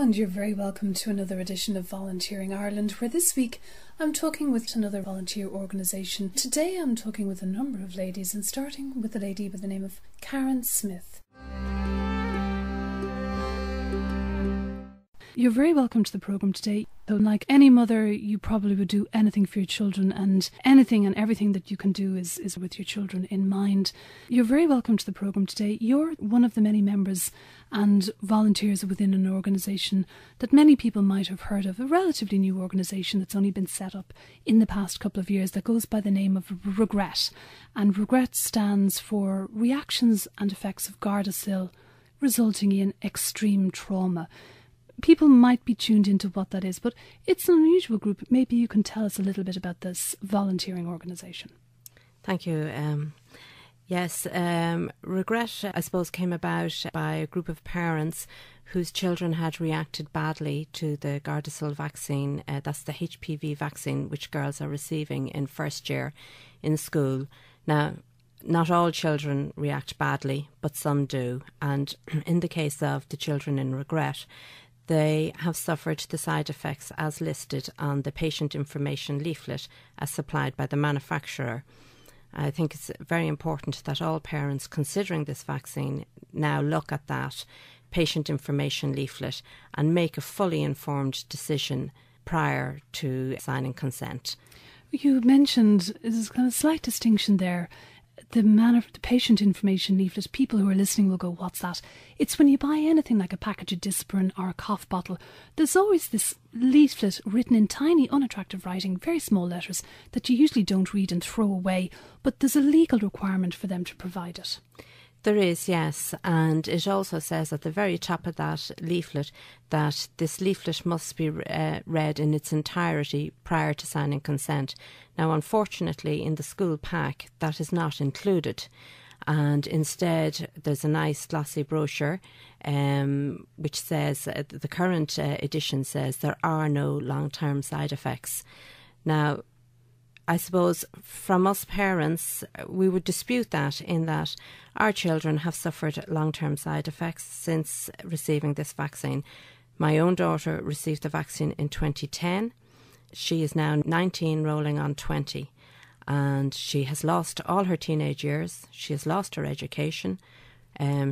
and you're very welcome to another edition of Volunteering Ireland, where this week I'm talking with another volunteer organisation. Today I'm talking with a number of ladies, and starting with a lady by the name of Karen Smith. You're very welcome to the programme today. So like any mother, you probably would do anything for your children, and anything and everything that you can do is with your children in mind. You're very welcome to the programme today. You're one of the many members and volunteers within an organisation that many people might have heard of, a relatively new organisation that's only been set up in the past couple of years that goes by the name of REGRET. And REGRET stands for Reactions and Effects of Gardasil Resulting in Extreme Trauma. People might be tuned into what that is, but it's an unusual group. Maybe you can tell us a little bit about this volunteering organisation. Thank you. Yes, REGRET, I suppose, came about by a group of parents whose children had reacted badly to the Gardasil vaccine. That's the HPV vaccine which girls are receiving in first year in school. Now, not all children react badly, but some do. And in the case of the children in REGRET, they have suffered the side effects as listed on the patient information leaflet as supplied by the manufacturer. I think it's very important that all parents considering this vaccine now look at that patient information leaflet and make a fully informed decision prior to signing consent. You mentioned there's kind of a slight distinction there. The patient information leaflet, people who are listening will go, what's that? It's when you buy anything like a package of Disprin or a cough bottle, there's always this leaflet written in tiny, unattractive writing, very small letters, that you usually don't read and throw away, but there's a legal requirement for them to provide it. There is, yes, and it also says at the very top of that leaflet that this leaflet must be read in its entirety prior to signing consent. Now, unfortunately, in the school pack, that is not included, and instead there's a nice glossy brochure which says, the current edition says, there are no long-term side effects. Now, I suppose from us parents, we would dispute that, in that our children have suffered long-term side effects since receiving this vaccine. My own daughter received the vaccine in 2010. She is now 19, rolling on 20, and she has lost all her teenage years. She has lost her education.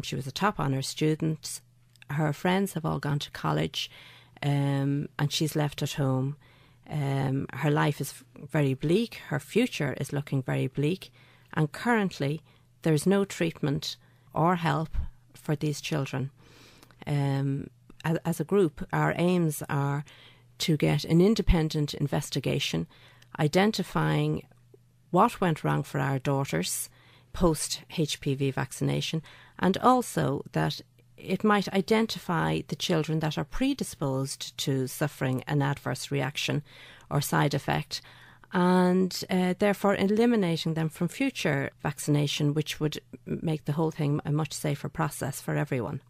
She was a top honours student. Her friends have all gone to college, and she's left at home. Her life is very bleak, her future is looking very bleak, and currently there's no treatment or help for these children. As a group, our aims are to get an independent investigation identifying what went wrong for our daughters post HPV vaccination, and also that it might identify the children that are predisposed to suffering an adverse reaction or side effect, and therefore eliminating them from future vaccination, which would make the whole thing a much safer process for everyone.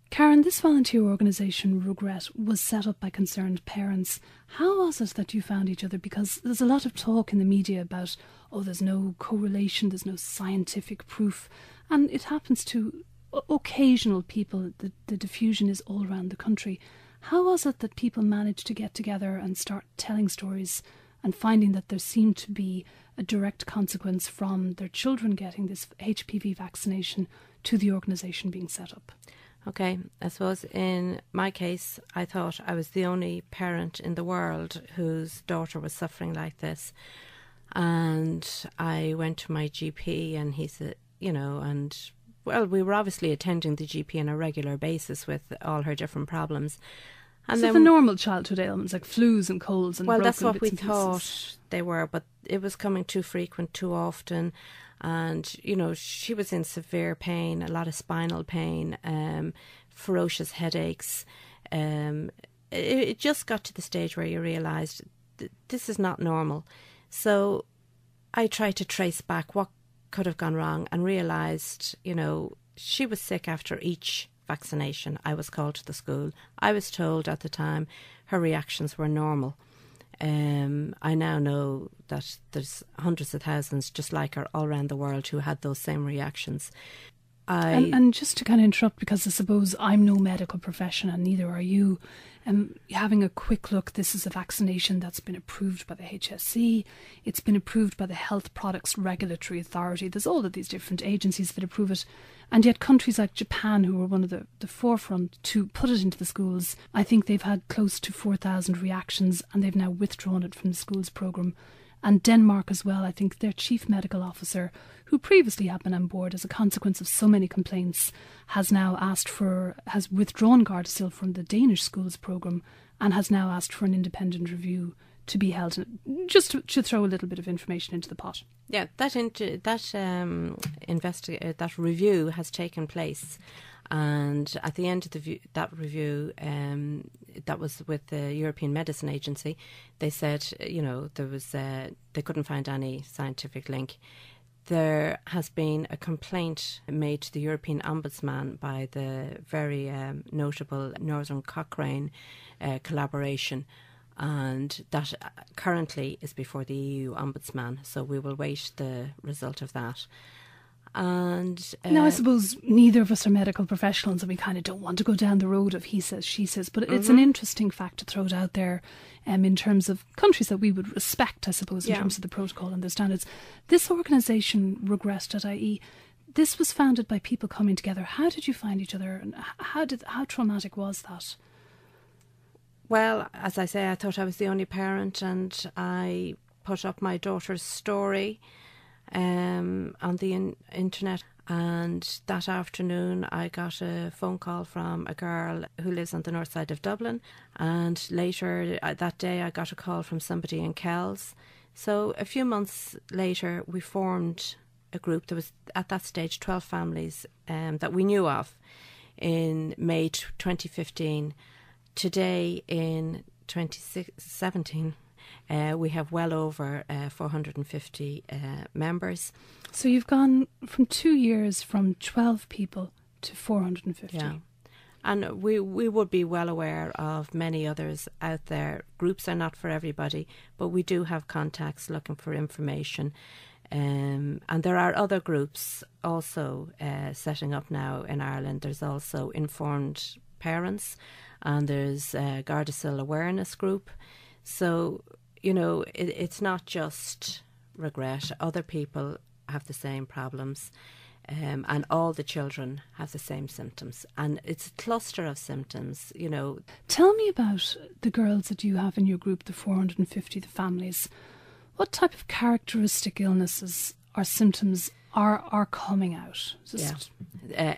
Karen, this volunteer organisation, REGRET, was set up by concerned parents. How was it that you found each other? Because there's a lot of talk in the media about, there's no correlation, there's no scientific proof, and it happens to occasional people. The diffusion is all around the country. How was it that people managed to get together and start telling stories and finding that there seemed to be a direct consequence from their children getting this HPV vaccination to the organisation being set up? Okay, I suppose in my case, I thought I was the only parent in the world whose daughter was suffering like this. And I went to my GP, and he said, well, we were obviously attending the GP on a regular basis with all her different problems. And so then the normal childhood ailments like flus and colds and well, broken that's what we bits and thought pieces. They were, but it was coming too frequent, too often. And, she was in severe pain, a lot of spinal pain, ferocious headaches. It just got to the stage where you realised this is not normal. So I tried to trace back what could have gone wrong and realised, she was sick after each vaccination. I was called to the school. I was told at the time her reactions were normal. I now know that there's hundreds of thousands just like her all around the world who had those same reactions. And just to kind of interrupt, because I suppose I'm no medical profession and neither are you, having a quick look, this is a vaccination that's been approved by the HSE, it's been approved by the Health Products Regulatory Authority, there's all of these different agencies that approve it, and yet countries like Japan, who were one of the forefront to put it into the schools, I think they've had close to 4,000 reactions and they've now withdrawn it from the schools programme. And Denmark as well, I think their chief medical officer, who previously had been on board as a consequence of so many complaints, has withdrawn Gardasil from the Danish schools programme and has now asked for an independent review to be held, just to throw a little bit of information into the pot. Yeah, that review has taken place. And at the end of that review, that was with the European Medicine Agency, they said, they couldn't find any scientific link. There has been a complaint made to the European Ombudsman by the very notable Northern Cochrane collaboration, and that currently is before the EU Ombudsman. So we will wait the result of that. And now, I suppose neither of us are medical professionals and we kind of don't want to go down the road of he says, she says, but it's an interesting fact to throw it out there in terms of countries that we would respect, I suppose, in terms of the protocol and the standards. This organisation, REGRET.IE, this was founded by people coming together. How did you find each other and how traumatic was that? Well, as I say, I thought I was the only parent and I put up my daughter's story on the internet, and that afternoon I got a phone call from a girl who lives on the north side of Dublin, and later that day I got a call from somebody in Kells. So a few months later we formed a group. There was at that stage 12 families that we knew of in May 2015. Today in 2017 we have well over 450 members. So you've gone from 2 years from 12 people to 450. Yeah. And we would be well aware of many others out there. Groups are not for everybody, but we do have contacts looking for information. And there are other groups also setting up now in Ireland. There's also Informed Parents, and there's Gardasil Awareness Group. So, it's not just regret. Other people have the same problems, and all the children have the same symptoms. And it's a cluster of symptoms, Tell me about the girls that you have in your group, the 450, the families. What type of characteristic illnesses or symptoms are coming out?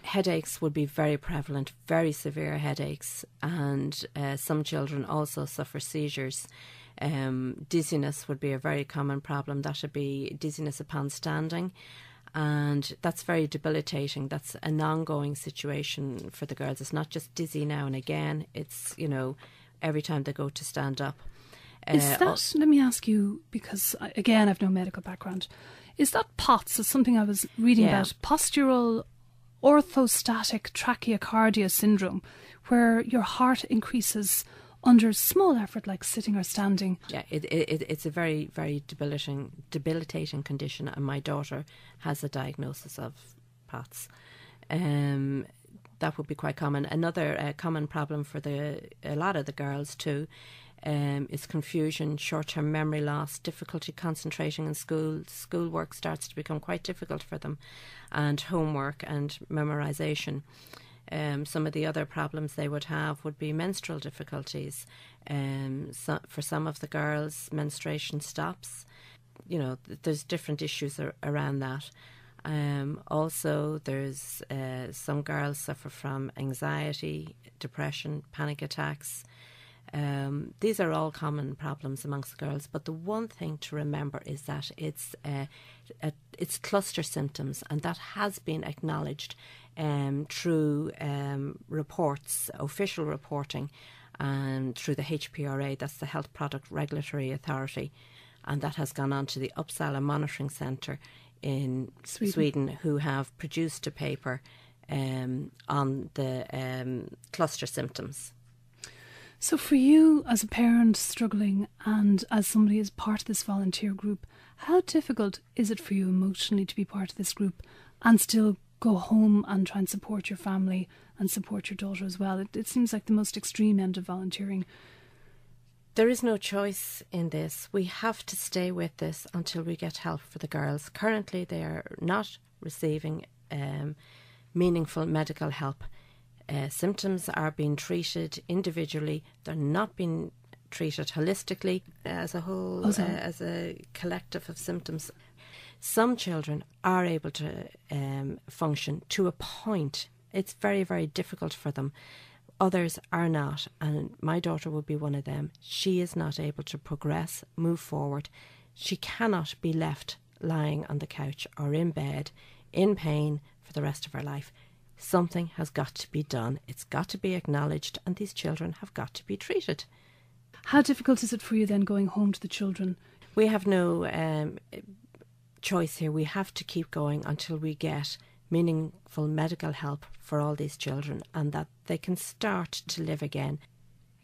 Headaches would be very prevalent, very severe headaches, and some children also suffer seizures. Dizziness would be a very common problem. That would be dizziness upon standing, and that's very debilitating. That's an ongoing situation for the girls. It's not just dizzy now and again. It's, every time they go to stand up. Is that, let me ask you, because again, I've no medical background, is that POTS? Is something I was reading about, postural orthostatic tachycardia syndrome, where your heart increases under small effort, like sitting or standing. Yeah, it's a very, very debilitating condition, and my daughter has a diagnosis of POTS. That would be quite common. Another common problem for a lot of the girls too is confusion, short-term memory loss, difficulty concentrating in school. Schoolwork starts to become quite difficult for them, and homework and memorisation. Some of the other problems they would have would be menstrual difficulties. For some of the girls, menstruation stops. There's different issues around that. Also, there's some girls suffer from anxiety, depression, panic attacks. These are all common problems amongst girls, but the one thing to remember is that it's cluster symptoms, and that has been acknowledged through reports, official reporting, and through the HPRA, that's the Health Product Regulatory Authority, and that has gone on to the Uppsala Monitoring Centre in Sweden, who have produced a paper on the cluster symptoms. So for you, as a parent struggling and as somebody who's part of this volunteer group, how difficult is it for you emotionally to be part of this group and still go home and try and support your family and support your daughter as well. It seems like the most extreme end of volunteering. There is no choice in this. We have to stay with this until we get help for the girls. Currently, they are not receiving meaningful medical help. Symptoms are being treated individually. They're not being treated holistically as a whole, as a collective of symptoms. Some children are able to function to a point. It's very, very difficult for them. Others are not, and my daughter would be one of them. She is not able to progress, move forward. She cannot be left lying on the couch or in bed in pain for the rest of her life. Something has got to be done. It's got to be acknowledged, and these children have got to be treated. How difficult is it for you then going home to the children? We have no choice here. We have to keep going until we get meaningful medical help for all these children and that they can start to live again.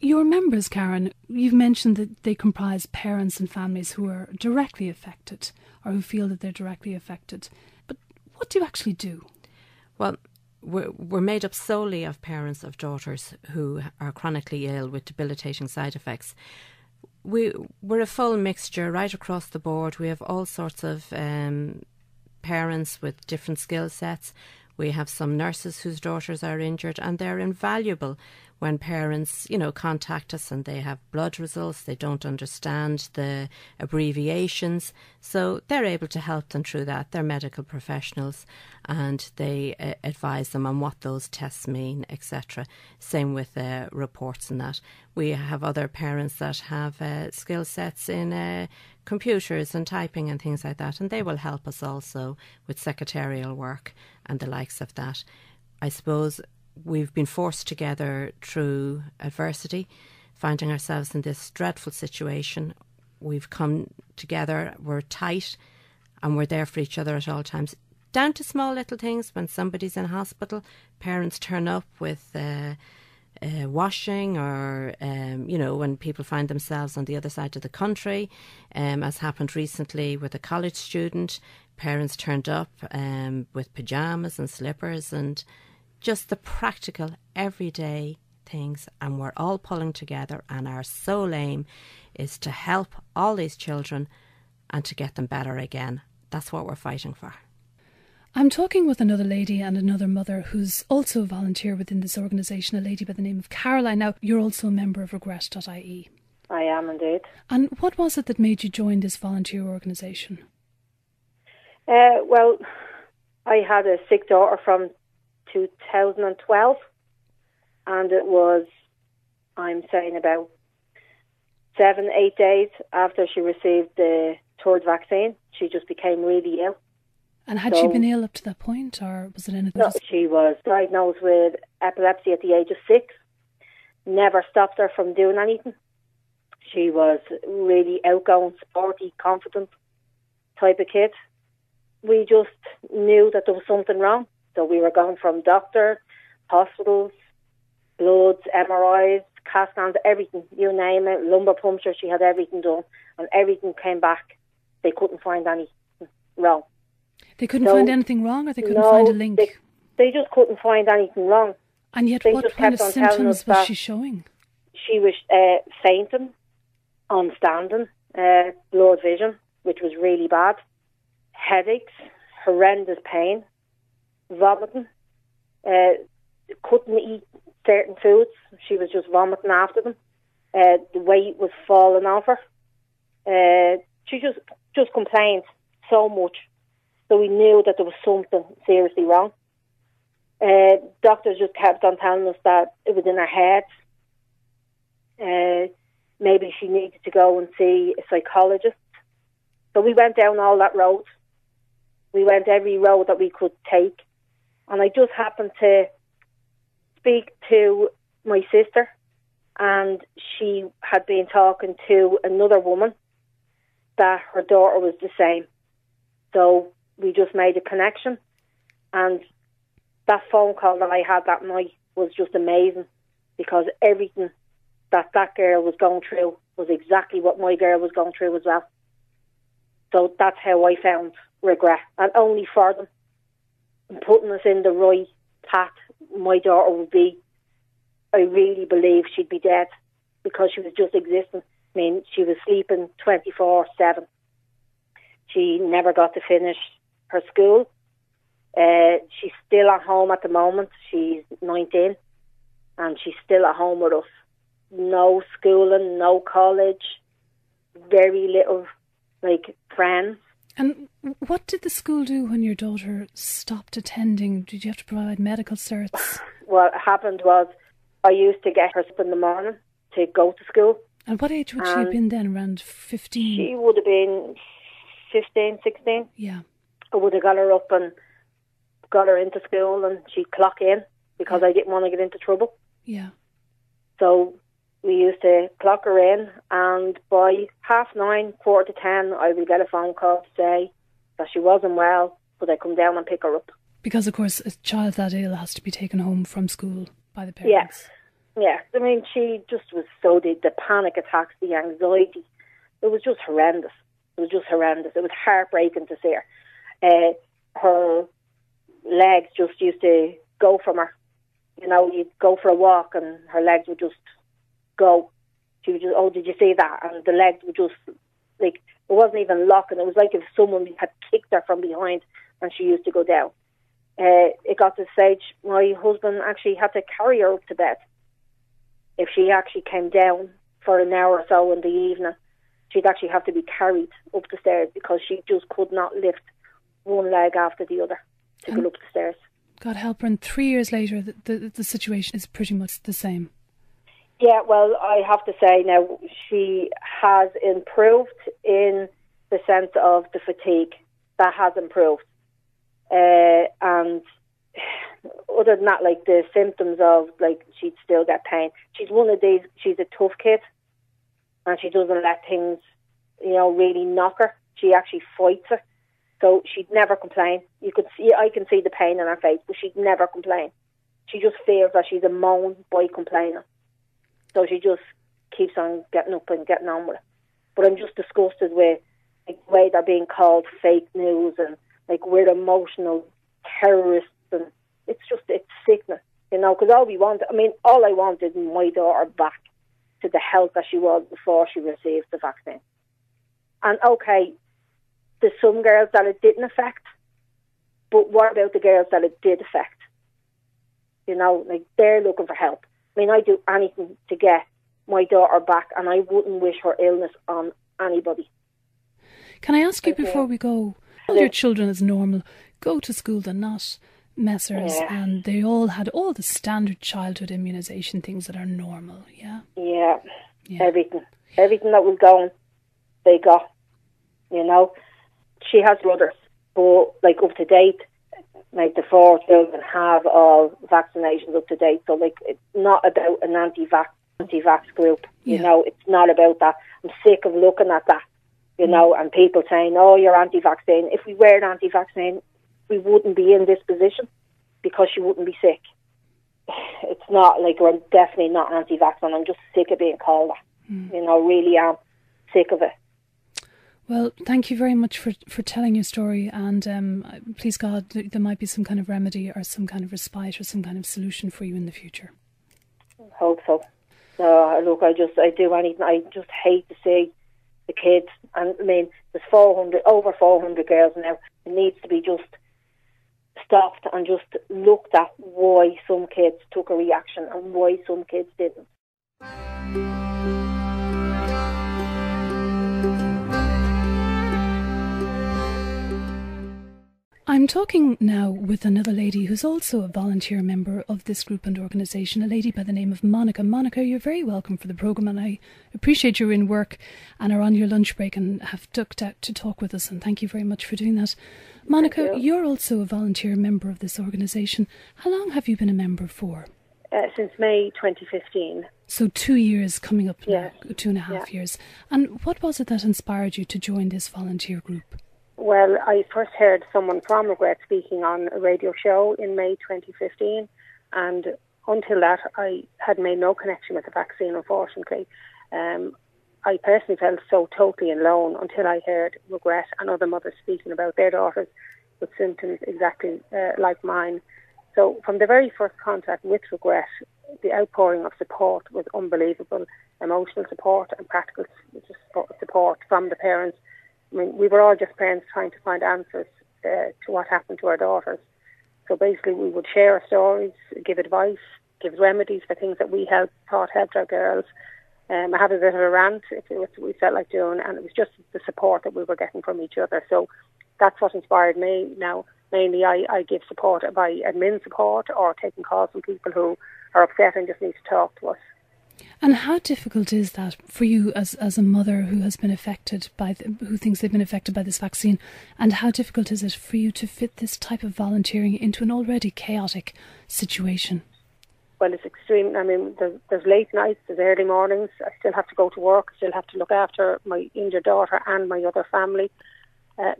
Your members, Karen, you've mentioned that they comprise parents and families who are directly affected or who feel that they're directly affected. But what do you actually do? Well, we're made up solely of parents of daughters who are chronically ill with debilitating side effects. We're a full mixture right across the board. We have all sorts of parents with different skill sets. We have some nurses whose daughters are injured, and they're invaluable when parents, contact us and they have blood results, they don't understand the abbreviations. So they're able to help them through that. They're medical professionals and they advise them on what those tests mean, etc. Same with reports and that. We have other parents that have skill sets in computers and typing and things like that, and they will help us also with secretarial work and the likes of that. I suppose we've been forced together through adversity, finding ourselves in this dreadful situation. We've come together, we're tight, and we're there for each other at all times. Down to small little things. When somebody's in hospital, parents turn up with washing, or when people find themselves on the other side of the country, as happened recently with a college student. Parents turned up with pyjamas and slippers and just the practical everyday things, and we're all pulling together, and our sole aim is to help all these children and to get them better again. That's what we're fighting for. I'm talking with another lady and another mother who's also a volunteer within this organisation, a lady by the name of Caroline. Now, you're also a member of REGRET.IE. I am indeed. And what was it that made you join this volunteer organisation? Well, I had a sick daughter from 2012, and it was, I'm saying, about 7-8 days after she received the third vaccine. She just became really ill. And had she been ill up to that point, or was it anything? No, she was diagnosed with epilepsy at the age of 6. Never stopped her from doing anything. She was really outgoing, sporty, confident type of kid. We just knew that there was something wrong. So we were going from doctor, hospitals, bloods, MRIs, CAT scans, everything, you name it, lumbar puncture. She had everything done, and everything came back. They couldn't find anything wrong. They couldn't find anything wrong, or they couldn't find a link? They just couldn't find anything wrong. And yet what kind of symptoms was she showing? She was fainting, unstanding, blurred vision, which was really bad, headaches, horrendous pain, vomiting, couldn't eat certain foods. She was just vomiting after them. The weight was falling off her. She just complained so much. So we knew that there was something seriously wrong. Doctors just kept on telling us that it was in her head. Maybe she needed to go and see a psychologist. So we went down all that road. We went every road that we could take. And I just happened to speak to my sister, and she had been talking to another woman that her daughter was the same. So we just made a connection, and that phone call that I had that night was just amazing, because everything that girl was going through was exactly what my girl was going through as well. So that's how I found Regret, and only for them. putting us in the right path, my daughter would be, I really believe she'd be dead, because she was just existing. I mean, she was sleeping 24/7. She never got to finish her school. She's still at home at the moment. She's 19 and she's still at home with us. No schooling, no college, very little friends. And what did the school do when your daughter stopped attending? Did you have to provide medical certs? What happened was, I used to get her up in the morning to go to school. And what age would she have been then? Around 15? She would have been 15, 16. Yeah. I would have got her up and got her into school, and she'd clock in, because I didn't want to get into trouble. Yeah. So we used to clock her in, and by 9:30, 9:45, I would get a phone call to say that she wasn't well, could I come down and pick her up? Because, of course, a child that ill has to be taken home from school by the parents. Yeah. I mean, she just was so, the panic attacks, the anxiety, it was just horrendous. It was heartbreaking to see her. Her legs just used to go from her. You know, you'd go for a walk and her legs would just go. She would just, oh, did you see that? And the legs would just, it wasn't even locking. It was like if someone had kicked her from behind and she used to go down. It got to the stage, my husband actually had to carry her up to bed. If she actually came down for an hour or so in the evening, she'd actually have to be carried up the stairs, because she just could not lift one leg after the other to go up the stairs. God help her. And 3 years later, the situation is pretty much the same. Yeah, well, I have to say now, she has improved in the sense of the fatigue. That has improved. And other than that, the symptoms of, she'd still get pain. She's one of these, she's a tough kid, and she doesn't let things, really knock her. She actually fights it. So she'd never complain. I can see the pain in her face, but she'd never complain. She just feels that she's a moan by complaining. So she just keeps on getting up and getting on with it. But I'm just disgusted with the way they're being called fake news, and we're emotional terrorists, and it's sickening, because all I wanted is my daughter back to the health that she was before she received the vaccine. And okay, there's some girls that it didn't affect, but what about the girls that it did affect? They're looking for help. I'd do anything to get my daughter back, and I wouldn't wish her illness on anybody. Can I ask you before we go, all your children as normal go to school, they're not messers, and they all had all the standard childhood immunisation things that are normal, yeah? Yeah. Everything that was going, they got, She has brothers, but up to date, the 4 children have all vaccinations up to date, so it's not about an anti-vax group, it's not about that. I'm sick of looking at that, and people saying, oh, you're anti-vaccine. If we weren't anti-vaccine, we wouldn't be in this position, because she wouldn't be sick. It's not we're definitely not anti-vax, and I'm just sick of being called that. Really am sick of it. Well, thank you very much for telling your story, and please God, there might be some kind of remedy or some kind of respite or some kind of solution for you in the future. Hope so. Look, I do anything. I just hate to see the kids, and there's over 400 girls now. It needs to be just stopped and just looked at why some kids took a reaction and why some kids didn't. I'm talking now with another lady who's also a volunteer member of this group and organisation, a lady by the name of Monica. Monica, you're very welcome for the programme, and I appreciate you're in work and are on your lunch break and have ducked out to talk with us, and thank you very much for doing that. Monica, you're also a volunteer member of this organisation. How long have you been a member for? Since May 2015. So 2 years coming up now, 2.5 years. And what was it that inspired you to join this volunteer group? Well, I first heard someone from Regret speaking on a radio show in May 2015, and until that I had made no connection with the vaccine, unfortunately. I personally felt so totally alone until I heard Regret and other mothers speaking about their daughters with symptoms exactly like mine. So from the very first contact with Regret, the outpouring of support was unbelievable. Emotional support and practical support from the parents. I mean, we were all just parents trying to find answers to what happened to our daughters. So basically we would share our stories, give advice, give remedies for things that we thought helped our girls. I had a bit of a rant if it was what we felt like doing, and it was just the support that we were getting from each other. So that's what inspired me. Now, mainly I give support by admin support or taking calls from people who are upset and just need to talk to us. And how difficult is that for you as a mother who has been affected who thinks they've been affected by this vaccine? And how difficult is it for you to fit this type of volunteering into an already chaotic situation? Well, it's extreme. I mean, there's late nights, there's early mornings. I still have to go to work, still have to look after my injured daughter and my other family,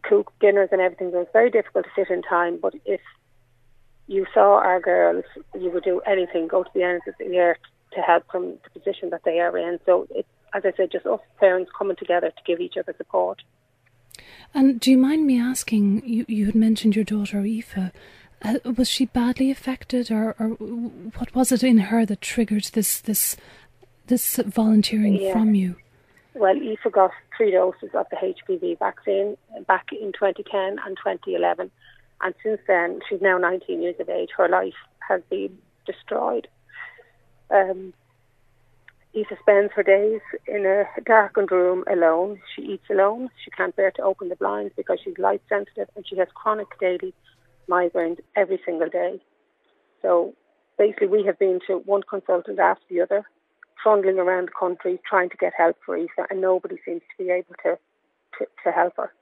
cook dinners and everything. So it's very difficult to fit in time. But if you saw our girls, you would do anything, go to the ends of the earth to help from the position that they are in. So, as I said, just us parents coming together to give each other support. And do you mind me asking, you had mentioned your daughter Aoife, was she badly affected, or what was it in her that triggered this volunteering from you? Well, Aoife got 3 doses of the HPV vaccine back in 2010 and 2011. And since then, she's now 19 years of age. Her life has been destroyed. Aoife spends her days in a darkened room alone. She eats alone. She can't bear to open the blinds because she's light sensitive, and she has chronic daily migraines every single day. So basically we have been to one consultant after the other, trundling around the country trying to get help for Aoife, and nobody seems to be able to help her.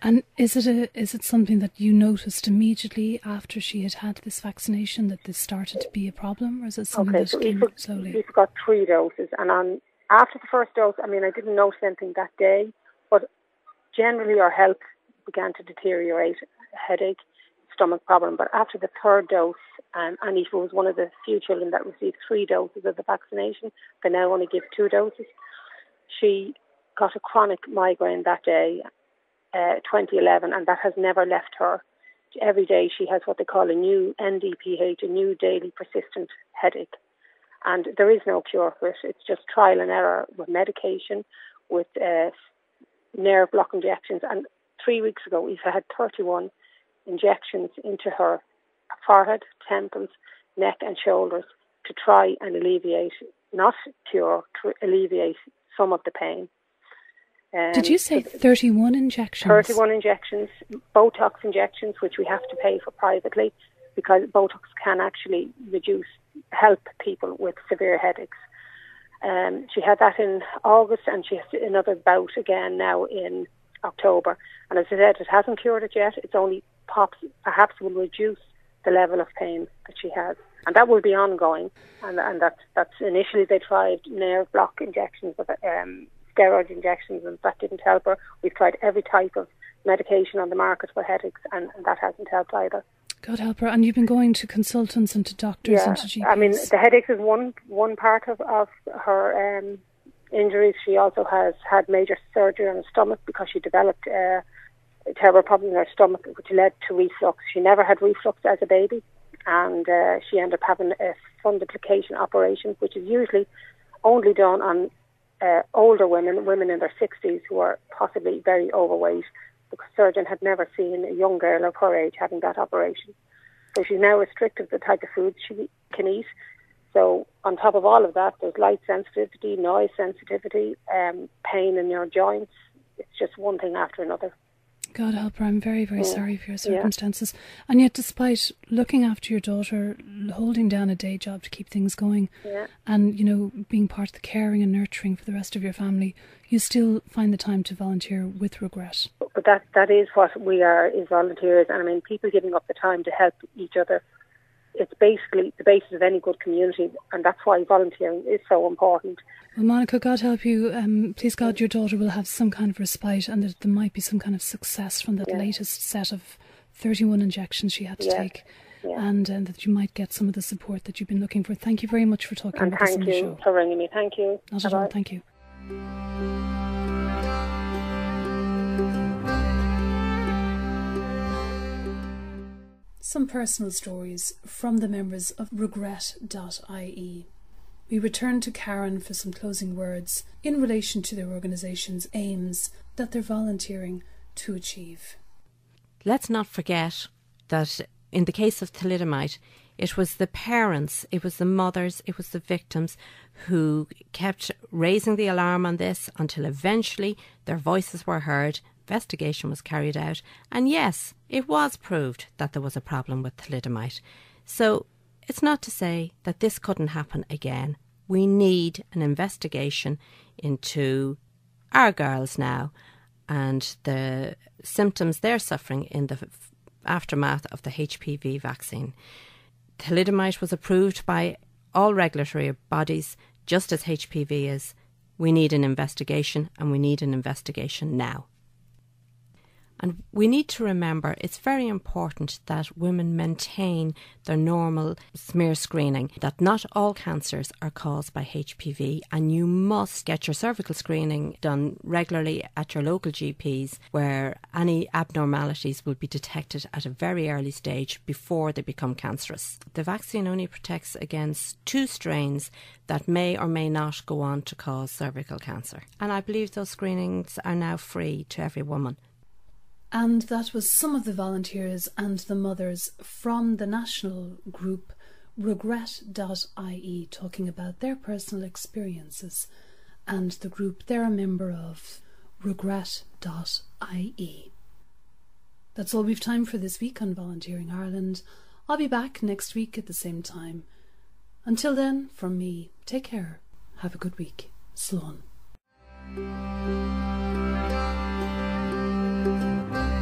And is it something that you noticed immediately after she had this vaccination that this started to be a problem, or is it something that came slowly? Aoife got 3 doses, and after the first dose, I mean, I didn't notice anything that day, but generally our health began to deteriorate, headache, stomach problem. But after the 3rd dose, and Aoife was one of the few children that received 3 doses of the vaccination. They now only give 2 doses. She got a chronic migraine that day, 2011, and that has never left her. Every day she has what they call a new NDPH, a new daily persistent headache. And there is no cure for it. It's just trial and error with medication, with nerve block injections. And 3 weeks ago, Aoife had 31 injections into her forehead, temples, neck and shoulders to try and alleviate, not cure, to alleviate some of the pain. Did you say 31 injections? 31 injections, Botox injections, which we have to pay for privately, because Botox can actually help people with severe headaches. She had that in August, and she has another bout again now in October. And as I said, it hasn't cured it yet. It's only perhaps will reduce the level of pain that she has. And that will be ongoing. And that's initially they tried nerve block injections, but steroid injections, and that didn't help her. We've tried every type of medication on the market for headaches, and that hasn't helped either. God help her. And you've been going to consultants and to doctors and to GPs? I mean, the headaches is one part of her injuries. She also has had major surgery on her stomach because she developed a terrible problem in her stomach, which led to reflux. She never had reflux as a baby, and she ended up having a fundoplication operation, which is usually only done on older women in their 60s who are possibly very overweight. The surgeon had never seen a young girl of her age having that operation. So she's now restricted to the type of food she can eat. So on top of all of that, there's light sensitivity, noise sensitivity, pain in your joints. It's just one thing after another. God help her. I'm very, very sorry for your circumstances. Yeah. And yet, despite looking after your daughter, holding down a day job to keep things going, and, you know, being part of the caring and nurturing for the rest of your family, you still find the time to volunteer with Regret. But that is what we are, is volunteers. And I mean, people giving up the time to help each other. It's basically the basis of any good community, and that's why volunteering is so important. Well, Monica, God help you. Please God, your daughter will have some kind of respite, and that there might be some kind of success from that latest set of 31 injections she had to take, and that you might get some of the support that you've been looking for. Thank you very much for talking with us on the show. Thank you for ringing me. Thank you. Not at all. Thank you. some personal stories from the members of REGRET.IE. We return to Karen for some closing words in relation to their organisation's aims that they're volunteering to achieve. Let's not forget that in the case of thalidomide, it was the parents, it was the mothers, it was the victims who kept raising the alarm on this until eventually their voices were heard, investigation was carried out, and yes, it was proved that there was a problem with thalidomide. So it's not to say that this couldn't happen again. We need an investigation into our girls now and the symptoms they're suffering in the aftermath of the HPV vaccine. Thalidomide was approved by all regulatory bodies, just as HPV is. We need an investigation, and we need an investigation now. And we need to remember it's very important that women maintain their normal smear screening, that not all cancers are caused by HPV, and you must get your cervical screening done regularly at your local GPs, where any abnormalities will be detected at a very early stage before they become cancerous. The vaccine only protects against 2 strains that may or may not go on to cause cervical cancer. And I believe those screenings are now free to every woman. And that was some of the volunteers and the mothers from the national group REGRET.IE talking about their personal experiences, and the group they're a member of, REGRET.IE. That's all we've time for this week on Volunteering Ireland. I'll be back next week at the same time. Until then, from me, take care, have a good week. Slán.